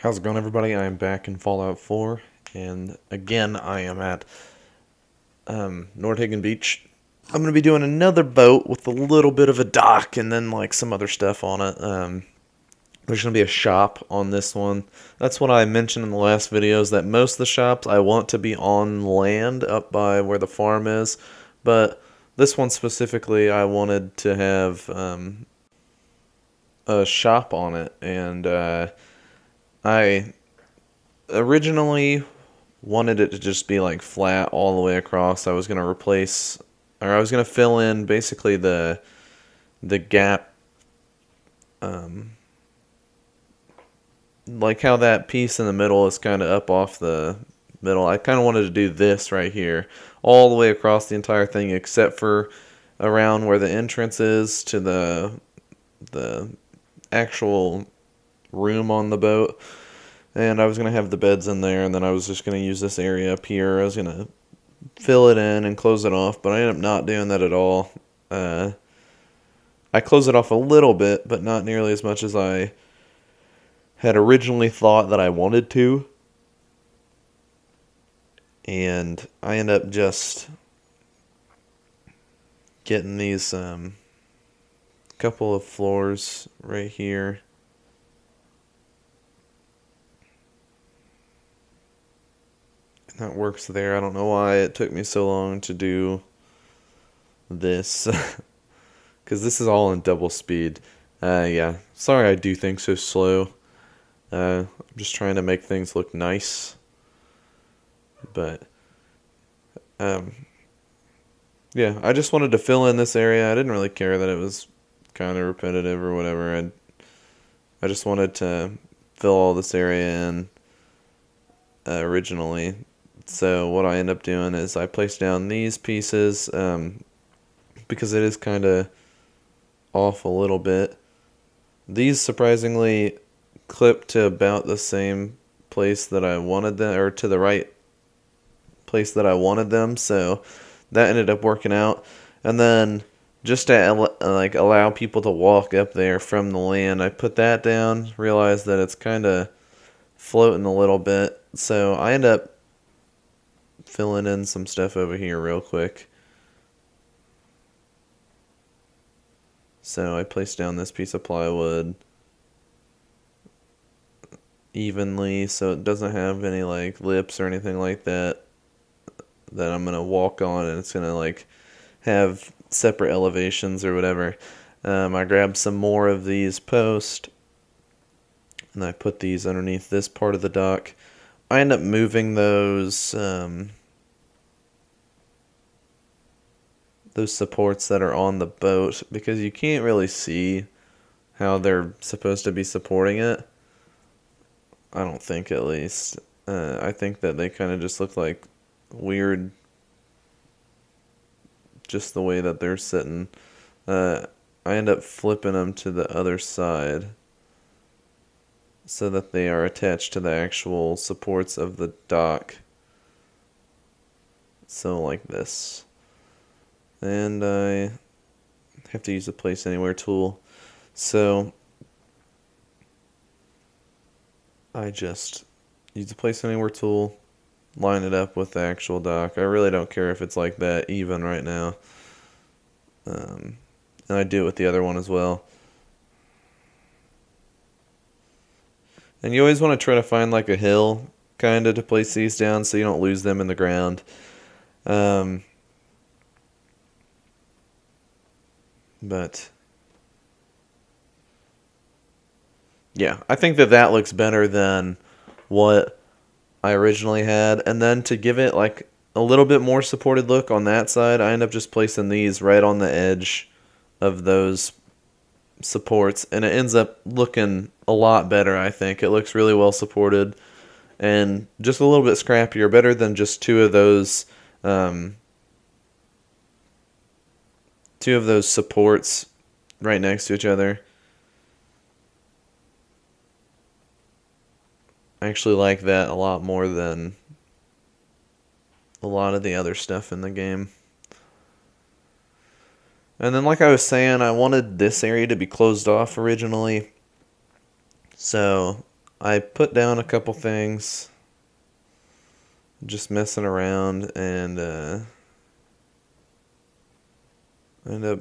How's it going, everybody? I am back in Fallout 4, and again, I am at Nordhagen Beach. I'm going to be doing another boat with a little bit of a dock and then, like, some other stuff on it. There's going to be a shop on this one. That's what I mentioned in the last videos, that most of the shops I want to be on land up by where the farm is, but this one specifically, I wanted to have a shop on it, and I originally wanted it to just be like flat all the way across. I was gonna replace, or I was gonna fill in basically the gap, like how that piece in the middle is kind of up off the middle. I kind of wanted to do this right here, all the way across the entire thing, except for around where the entrance is to the actual room on the boat. And I was going to have the beds in there, and then I was just going to use this area up here. I was going to fill it in and close it off, but I ended up not doing that at all. I closed it off a little bit, but not nearly as much as I had originally thought that I wanted to. And I ended up just getting these couple of floors right here. That works there. I don't know why it took me so long to do this. Because this is all in double speed. Yeah. Sorry I do things so slow. I'm just trying to make things look nice. But, yeah. I just wanted to fill in this area. I didn't really care that it was kind of repetitive or whatever. I just wanted to fill all this area in originally. So what I end up doing is I place down these pieces because it is kind of off a little bit. These surprisingly clip to about the same place that I wanted them, or to the right place that I wanted them. So that ended up working out. And then just to like allow people to walk up there from the land, I put that down. Realized that it's kind of floating a little bit, so I end up filling in some stuff over here real quick. So I placed down this piece of plywood evenly so it doesn't have any like lips or anything like that I'm gonna walk on, and it's gonna like have separate elevations or whatever. I grabbed some more of these posts and I put these underneath this part of the dock. I end up moving those supports that are on the boat because you can't really see how they're supposed to be supporting it. I don't think, at least. I think that they kind of just look like weird, just the way that they're sitting. I end up flipping them to the other side so that they are attached to the actual supports of the dock. So like this. And I have to use the place anywhere tool. So I just use the place anywhere tool, line it up with the actual dock. I really don't care if it's like that even right now. And I do it with the other one as well. And you always want to try to find like a hill kind of to place these down so you don't lose them in the ground. But yeah, I think that that looks better than what I originally had. And then to give it like a little bit more supported look on that side, I end up just placing these right on the edge of those supports, and it ends up looking a lot better. I think it looks really well supported and just a little bit scrappier, better than just two of those supports right next to each other. I actually like that a lot more than a lot of the other stuff in the game. And then, like I was saying, I wanted this area to be closed off originally. So I put down a couple things, just messing around, and end up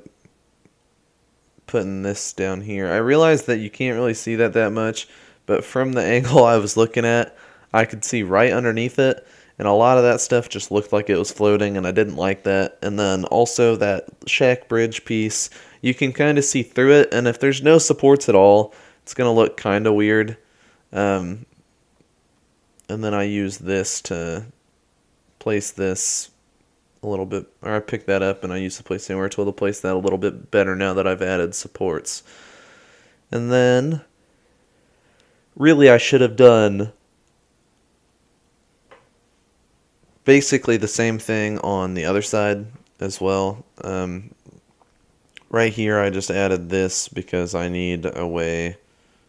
putting this down here. I realized that you can't really see that much, but from the angle I was looking at, I could see right underneath it, and a lot of that stuff just looked like it was floating, and I didn't like that. And then also that shack bridge piece, you can kind of see through it, and if there's no supports at all, it's going to look kind of weird. And then I use this to place this a little bit, or I picked that up and I used the place anywhere tool to place that a little bit better now that I've added supports. And then, really I should have done basically the same thing on the other side as well. Right here I just added this because I need a way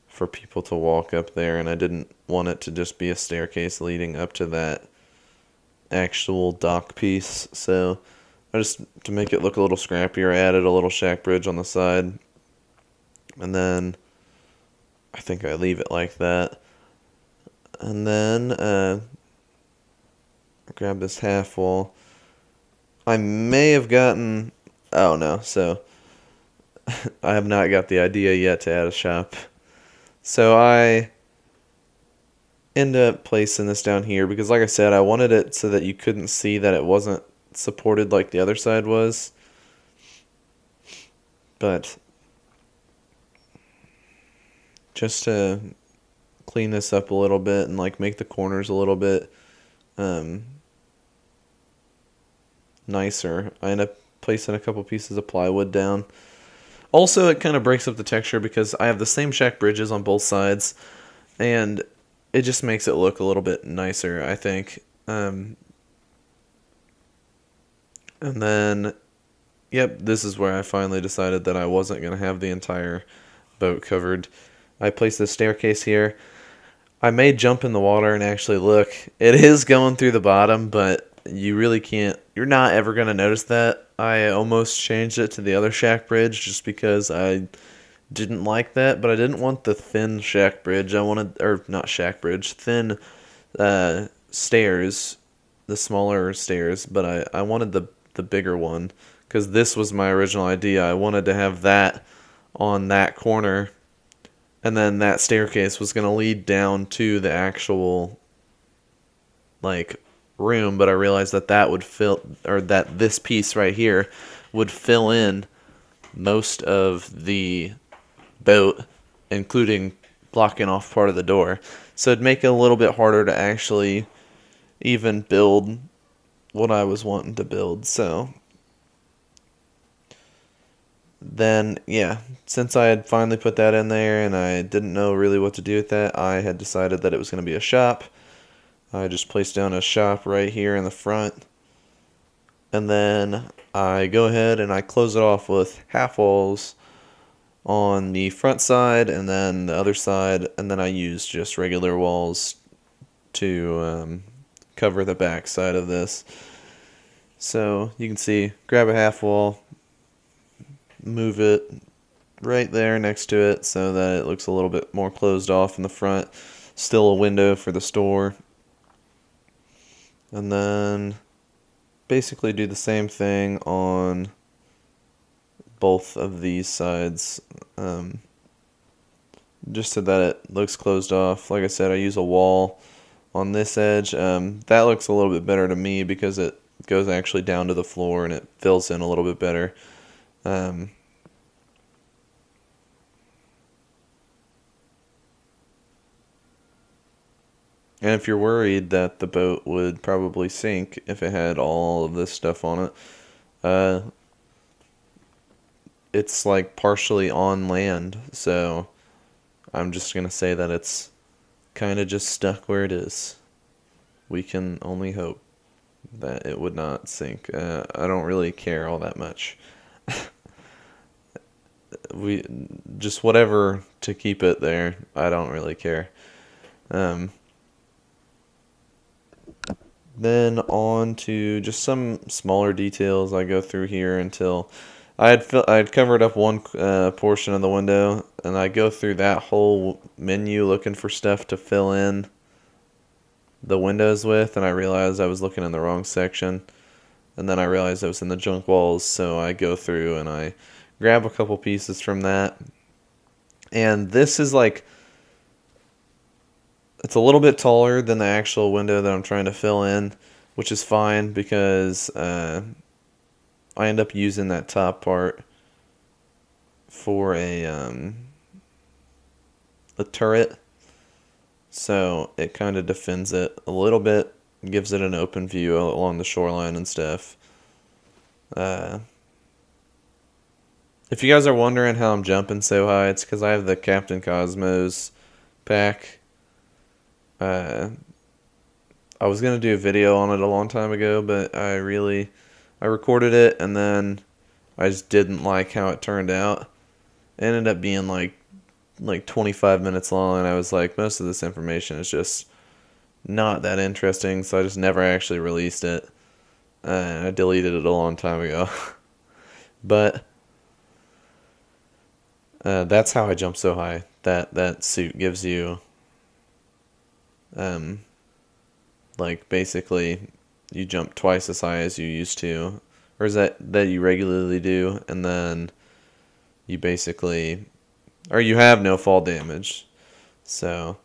for people to walk up there, and I didn't want it to just be a staircase leading up to that actual dock piece. So I just, to make it look a little scrappier, I added a little shack bridge on the side, and then I think I leave it like that. And then grab this half wall. I may have gotten, oh no, so I have not got the idea yet to add a shop. So I end up placing this down here because, like I said, I wanted it so that you couldn't see that it wasn't supported like the other side was. But just to clean this up a little bit and like make the corners a little bit nicer, I end up placing a couple pieces of plywood down. Also, it kind of breaks up the texture because I have the same shack bridges on both sides, and it just makes it look a little bit nicer, I think. And then, yep, this is where I finally decided that I wasn't going to have the entire boat covered. I placed this staircase here. I may jump in the water and actually look. It is going through the bottom, but you really can't, you're not ever going to notice that. I almost changed it to the other shack bridge just because I didn't like that, but I didn't want the thin shack bridge. I wanted, or not shack bridge, thin stairs, the smaller stairs, but I wanted the bigger one because this was my original idea. I wanted to have that on that corner, and then that staircase was going to lead down to the actual like room, but I realized that that would fill, or that this piece right here would fill in most of the boat, including blocking off part of the door. So it'd make it a little bit harder to actually even build what I was wanting to build. So then, yeah, since I had finally put that in there and I didn't know really what to do with that, I had decided that it was going to be a shop. I just placed down a shop right here in the front, and then I go ahead and I close it off with half walls on the front side and then the other side, and then I use just regular walls to cover the back side of this. So you can see, grab a half wall, move it right there next to it so that it looks a little bit more closed off in the front. Still a window for the store. And then basically do the same thing on both of these sides, just so that it looks closed off. Like I said, I use a wall on this edge. That looks a little bit better to me because it goes actually down to the floor and it fills in a little bit better. And if you're worried that the boat would probably sink if it had all of this stuff on it, it's like partially on land, so I'm just going to say that it's kind of just stuck where it is. We can only hope that it would not sink. I don't really care all that much. We just whatever to keep it there. I don't really care. Then on to just some smaller details I go through here until I had covered up one portion of the window, and I go through that whole menu looking for stuff to fill in the windows with, and I realized I was looking in the wrong section, and then I realized I was in the junk walls, so I go through and I grab a couple pieces from that. And this is like, it's a little bit taller than the actual window that I'm trying to fill in, which is fine because I end up using that top part for a turret, so it kind of defends it a little bit, gives it an open view along the shoreline and stuff. If you guys are wondering how I'm jumping so high, it's because I have the Captain Cosmos pack. I was going to do a video on it a long time ago, but I recorded it and then I just didn't like how it turned out. It ended up being like 25 minutes long, and I was like, most of this information is just not that interesting, so I just never actually released it. I deleted it a long time ago. But that's how I jump so high. That suit gives you like basically you jump twice as high as you used to, or is that you regularly do, and then you basically, or you have no fall damage. So,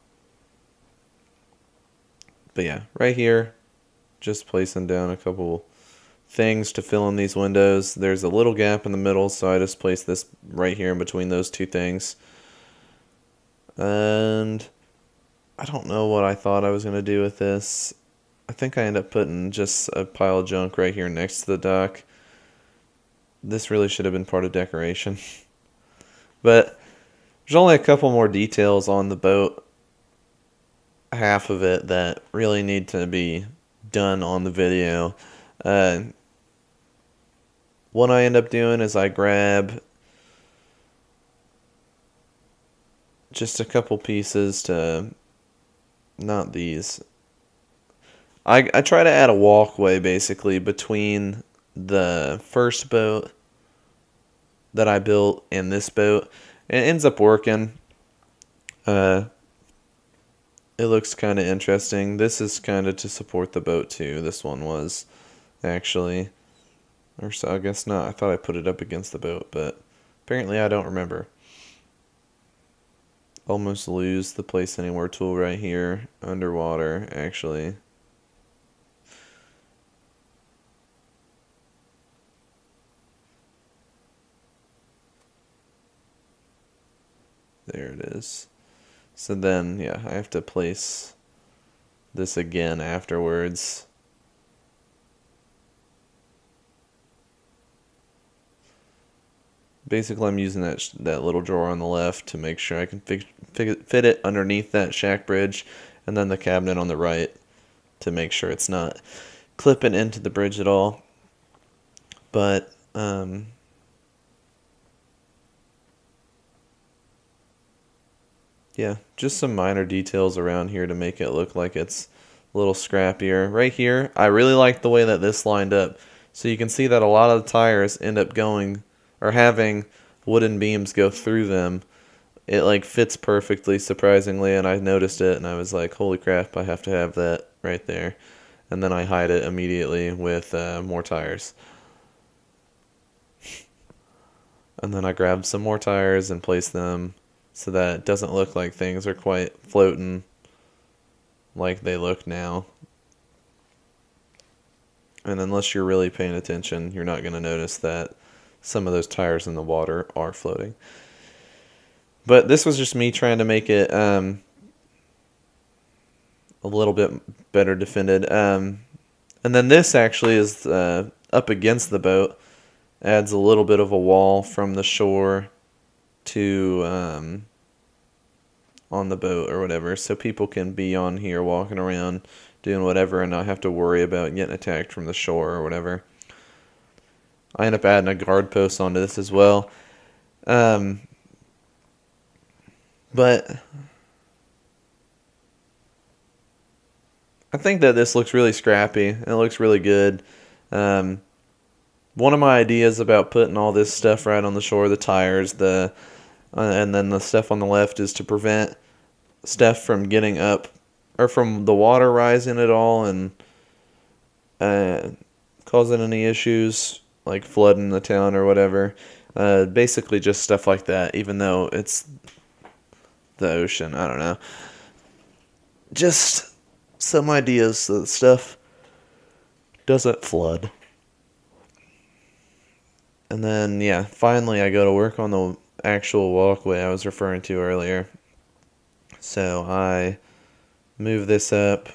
but yeah, right here, just placing down a couple things to fill in these windows. There's a little gap in the middle, so I just placed this right here in between those two things. And I don't know what I thought I was going to do with this. I think I end up putting just a pile of junk right here next to the dock. This really should have been part of decoration. But there's only a couple more details on the boat, half of it, that really need to be done on the video. What I end up doing is I grab just a couple pieces to, not these. I try to add a walkway basically between the first boat that I built and this boat. And it ends up working. It looks kind of interesting. This is kind of to support the boat too. This one was actually, or so I guess not. I thought I put it up against the boat, but apparently I don't remember. Almost lose the place anywhere tool right here underwater actually. There it is. So then, yeah, I have to place this again afterwards. Basically, I'm using that little drawer on the left to make sure I can fit it underneath that shack bridge, and then the cabinet on the right to make sure it's not clipping into the bridge at all. But, yeah, just some minor details around here to make it look like it's a little scrappier. Right here, I really like the way that this lined up. So you can see that a lot of the tires end up going, or having wooden beams go through them. It like fits perfectly, surprisingly, and I noticed it and I was like, holy crap, I have to have that right there. And then I hide it immediately with more tires. And then I grabbed some more tires and placed them so that it doesn't look like things are quite floating like they look now. And unless you're really paying attention, you're not going to notice that some of those tires in the water are floating. But this was just me trying to make it a little bit better defended. And then this actually is up against the boat. Adds a little bit of a wall from the shore to on the boat or whatever, so people can be on here walking around doing whatever and not have to worry about getting attacked from the shore or whatever. I end up adding a guard post onto this as well. But I think that this looks really scrappy and it looks really good. one of my ideas about putting all this stuff right on the shore, the tires, and then the stuff on the left, is to prevent stuff from getting up, or from the water rising at all and causing any issues, like flooding the town or whatever. Basically just stuff like that, even though it's the ocean. I don't know. Just some ideas so that stuff doesn't flood. And then, yeah, finally I go to work on the actual walkway I was referring to earlier. So I move this up,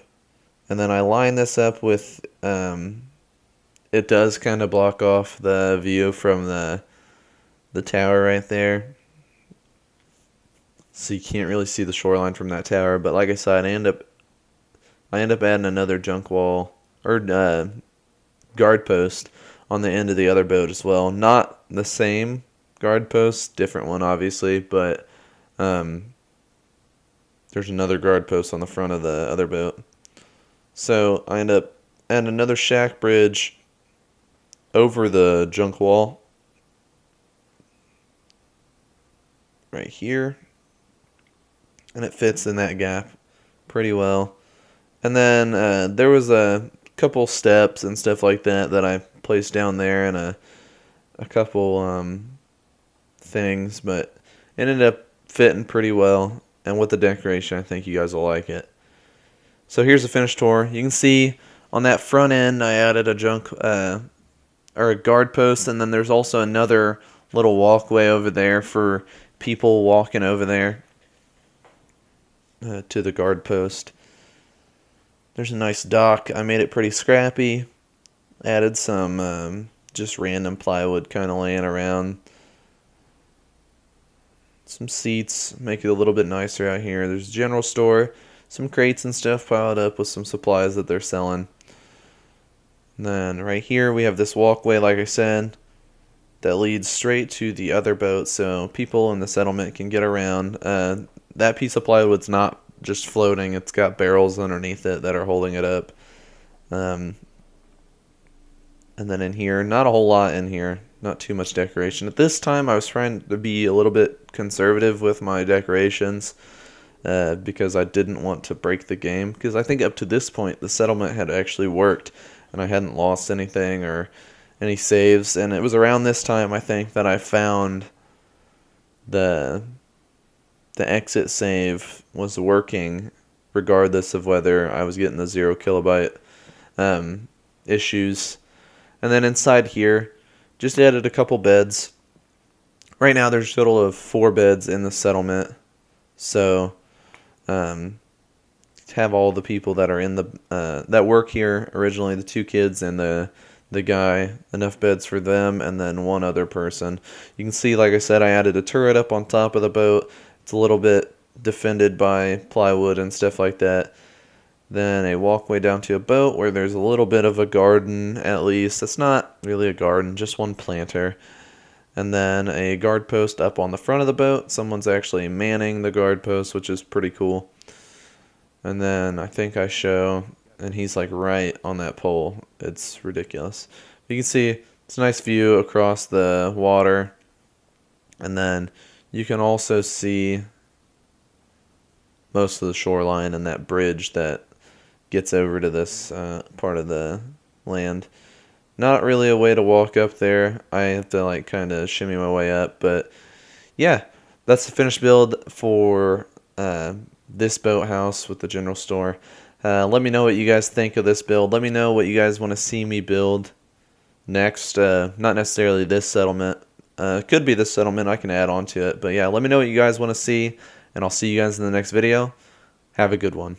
and then I line this up with, it does kind of block off the view from the tower right there. So you can't really see the shoreline from that tower. But like I said, I end up adding another junk wall, or guard post, on the end of the other boat as well. Not the same guard post, different one obviously, but there's another guard post on the front of the other boat. So I end up adding another shack bridge over the junk wall right here, and it fits in that gap pretty well. And then there was a couple steps and stuff like that I placed down there, and a couple things, but it ended up fitting pretty well. And with the decoration, I think you guys will like it. So here's the finished tour. You can see on that front end I added a or a guard post, and then there's also another little walkway over there for people walking over there to the guard post. There's a nice dock. I made it pretty scrappy. Added some just random plywood kind of laying around. Some seats, make it a little bit nicer out here. There's a general store, some crates and stuff piled up with some supplies that they're selling. And then right here we have this walkway, like I said, that leads straight to the other boat, so people in the settlement can get around. That piece of plywood's not just floating, it's got barrels underneath it that are holding it up. And then in here, not a whole lot in here, not too much decoration. At this time I was trying to be a little bit conservative with my decorations, because I didn't want to break the game, because I think up to this point the settlement had actually worked and I hadn't lost anything or any saves. And it was around this time, I think, that I found the exit save was working regardless of whether I was getting the 0 kilobyte issues. And then inside here, just added a couple beds. Right now there's a total of 4 beds in the settlement, so have all the people that are in the that work here originally, the 2 kids and the guy, enough beds for them, and then 1 other person. You can see, like I said, I added a turret up on top of the boat. It's a little bit defended by plywood and stuff like that. Then a walkway down to a boat where there's a little bit of a garden, at least. It's not really a garden, just one planter. And then a guard post up on the front of the boat. Someone's actually manning the guard post, which is pretty cool. And then I think I show, and he's like right on that pole. It's ridiculous. You can see it's a nice view across the water. And then you can also see most of the shoreline and that bridge that gets over to this part of the land. Not really a way to walk up there. I have to like kind of shimmy my way up, but yeah, that's the finished build for this boathouse with the general store. Let me know what you guys think of this build. Let me know what you guys want to see me build next. Not necessarily this settlement. Could be this settlement. I can add on to it. But yeah, let me know what you guys want to see, and I'll see you guys in the next video. Have a good one.